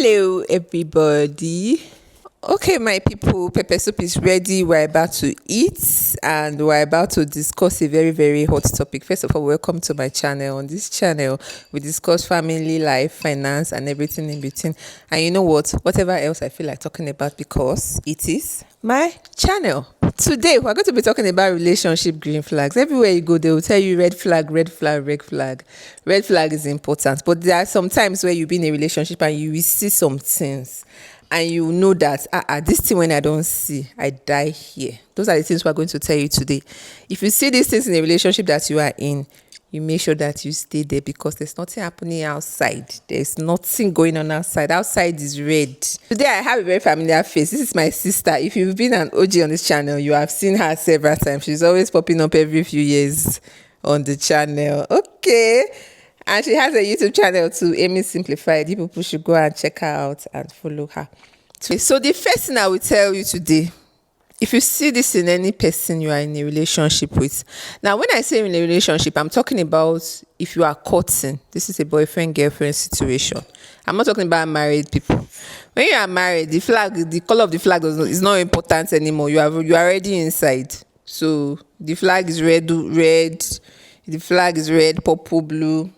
Hello, everybody. Okay, my people, pepper soup is ready. We're about to eat and we're about to discuss a very, very hot topic. First of all, welcome to my channel. On this channel, we discuss family, life, finance, and everything in between. And you know what? Whatever else I feel like talking about, because it is my channel. Today, we're going to be talking about relationship green flags. Everywhere you go, they will tell you red flag, red flag, red flag. Red flag is important, but there are some times where you be in a relationship and you will see some things and you know that this thing when I don't see, I die here. Those are the things we're going to tell you today. If you see these things in a relationship that you are in, you make sure that you stay there, because there's nothing happening outside. There's nothing going on outside. Outside is red. Today I have a very familiar face. This is my sister. If you've been an OG on this channel, you have seen her several times. She's always popping up every few years on the channel. Okay. And she has a YouTube channel too, Amy Simplified. You people should go and check her out and follow her. So the first thing I will tell you today, if you see this in any person you are in a relationship with. Now, when I say in a relationship, I'm talking about if you are courting. This is a boyfriend-girlfriend situation. I'm not talking about married people. When you are married, the color of the flag is not important anymore. You are already inside. So the flag is red. The flag is red, purple, blue.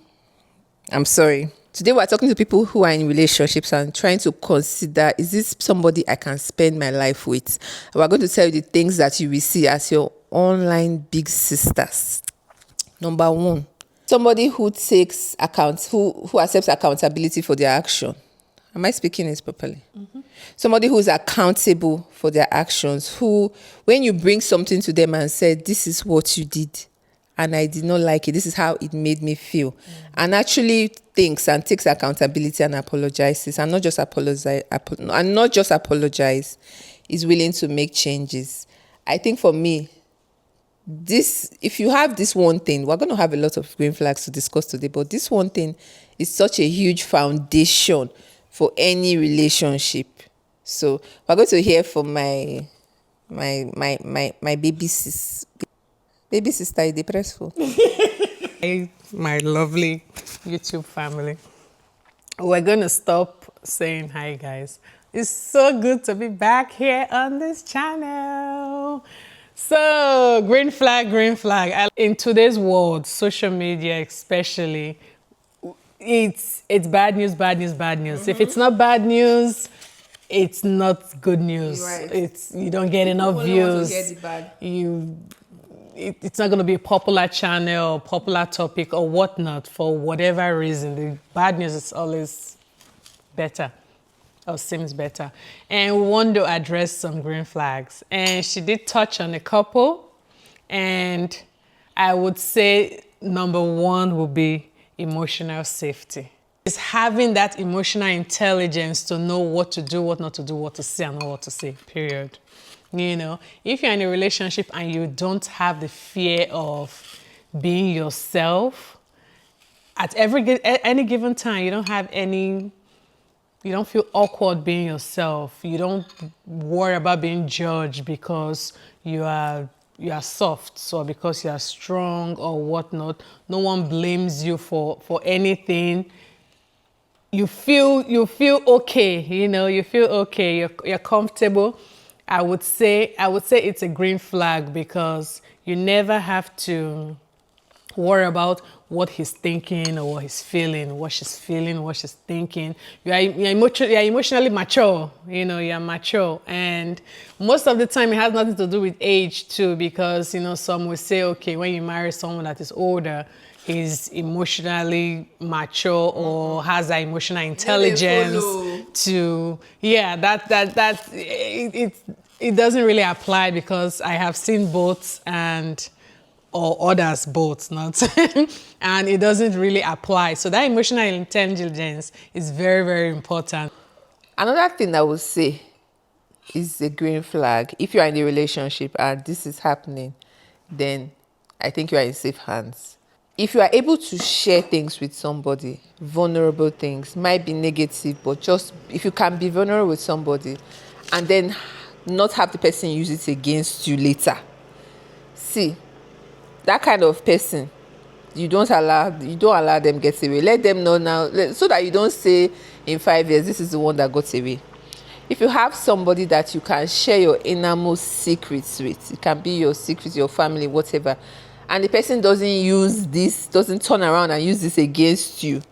I'm sorry. Today we're talking to people who are in relationships and trying to consider, is this somebody I can spend my life with? And we're going to tell you the things that you will see as your online big sisters. Number one, somebody who takes account, who accepts accountability for their action. Am I speaking this properly? Mm-hmm. Somebody who is accountable for their actions, who, when you bring something to them and say, this is what you did, and I did not like it, this is how it made me feel, and actually thinks and takes accountability and apologizes, and not just apologize, is willing to make changes. I think for me, if you have this one thing, we're going to have a lot of green flags to discuss today, but this one thing is such a huge foundation for any relationship. So we're going to hear from my baby sis. Baby sister, is depressed. Hey, my lovely YouTube family. We're going to stop saying hi, guys. It's so good to be back here on this channel. So, green flag. In today's world, social media especially, it's bad news. Mm-hmm. If it's not bad news, it's not good news. Right. You don't get enough views. It's not going to be a popular channel, popular topic or whatnot for whatever reason. The bad news is always better or seems better. And we want to address some green flags. And she did touch on a couple. And I would say number one would be emotional safety. It's having that emotional intelligence to know what to do, what not to do, what to say and not what to say, period. You know, if you're in a relationship and you don't have the fear of being yourself at any given time, you don't feel awkward being yourself. You don't worry about being judged because you are soft or because you are strong or whatnot. No one blames you for anything. You feel okay. You feel okay. You're comfortable. I would say it's a green flag, because you never have to worry about what he's thinking or what he's feeling, what she's feeling, what she's thinking. You're emotionally mature. You're mature, and most of the time it has nothing to do with age too, because some will say, okay, when you marry someone that is older, he's emotionally mature or has that emotional intelligence it doesn't really apply, because I have seen both or others both, not and it doesn't really apply. So that emotional intelligence is very, very important. Another thing I would say is a green flag. If you are in a relationship and this is happening, then I think you are in safe hands. If you are able to share things with somebody, vulnerable things, might be negative, but just if you can be vulnerable with somebody and then not have the person use it against you later. See, that kind of person, you don't allow them get away. Let them know now, so that you don't say in 5 years, this is the one that got away. If you have somebody that you can share your innermost secrets with, it can be your secrets, your family, whatever, and the person doesn't turn around and use this against you,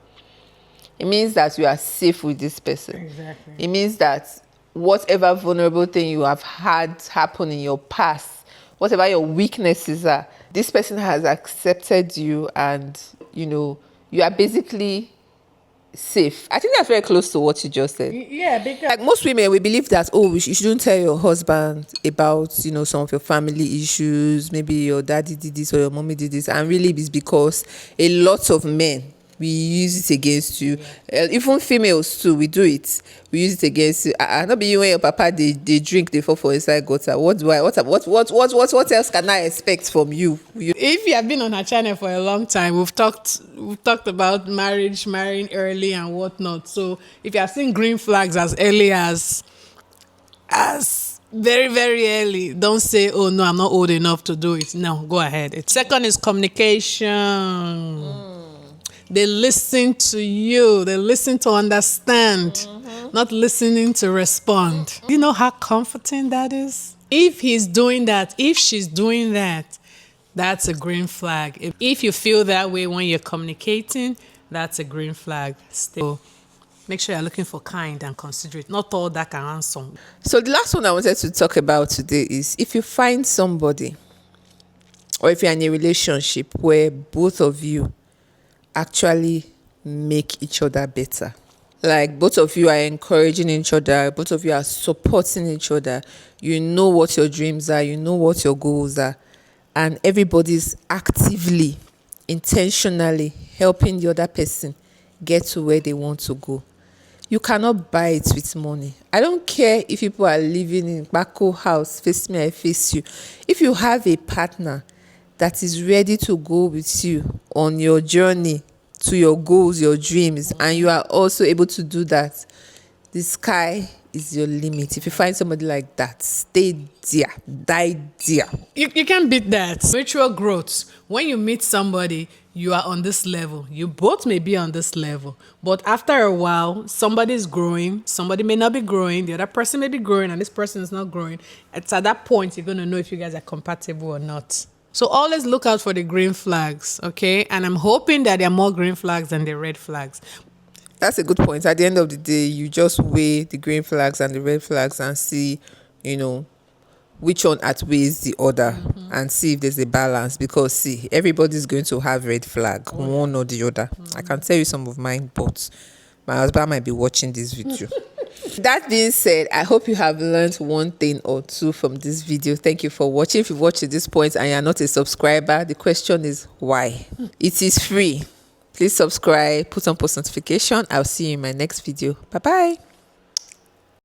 it means that you are safe with this person. Exactly. It means that whatever vulnerable thing you have had happen in your past, whatever your weaknesses are, this person has accepted you, and you are basically safe. I think that's very close to what you just said. Yeah, because Like most women, we believe that, oh, you shouldn't tell your husband about some of your family issues. Maybe your daddy did this or your mommy did this, and really it's because a lot of men, we use it against you. Even females too, we do it. We use it against you. Not be you when your papa they drink, they fall for inside gutter. What else can I expect from you? if you have been on our channel for a long time, we've talked about marriage, marrying early and whatnot. So if you have seen green flags as early as very, very early, don't say, oh no, I'm not old enough to do it. No, go ahead. Second is communication. They listen to you. They listen to understand, not listening to respond. You know how comforting that is? If he's doing that, if she's doing that, that's a green flag. If you feel that way when you're communicating, that's a green flag. Still, make sure you're looking for kind and considerate. Not all that can answer. So the last one I wanted to talk about today is, if you find somebody, or if you're in a relationship where both of you actually make each other better, like both of you are encouraging each other, both of you are supporting each other, you know what your dreams are, you know what your goals are, and everybody's actively, intentionally helping the other person get to where they want to go. You cannot buy it with money. I don't care if people are living in Bako house, face me, I face you. If you have a partner that is ready to go with you on your journey to your goals, your dreams, and you are also able to do that, the sky is your limit. If you find somebody like that, stay there, die there. You can't beat that. Mutual growth. When you meet somebody, you are on this level. You both may be on this level. But after a while, somebody's growing. Somebody may not be growing. The other person may be growing, and this person is not growing. It's at that point you're going to know if you guys are compatible or not. So always look out for the green flags, okay? And I'm hoping that there are more green flags than the red flags. That's a good point. At the end of the day, you just weigh the green flags and the red flags and see, which one outweighs the other, and see if there's a balance. Because see, everybody's going to have red flag, one or the other. I can tell you some of mine, but my husband might be watching this video. That being said, I hope you have learned one thing or two from this video. Thank you for watching. If you've watched to this point and you're not a subscriber, the question is why? It is free. Please subscribe, put on post notification. I'll see you in my next video. Bye bye.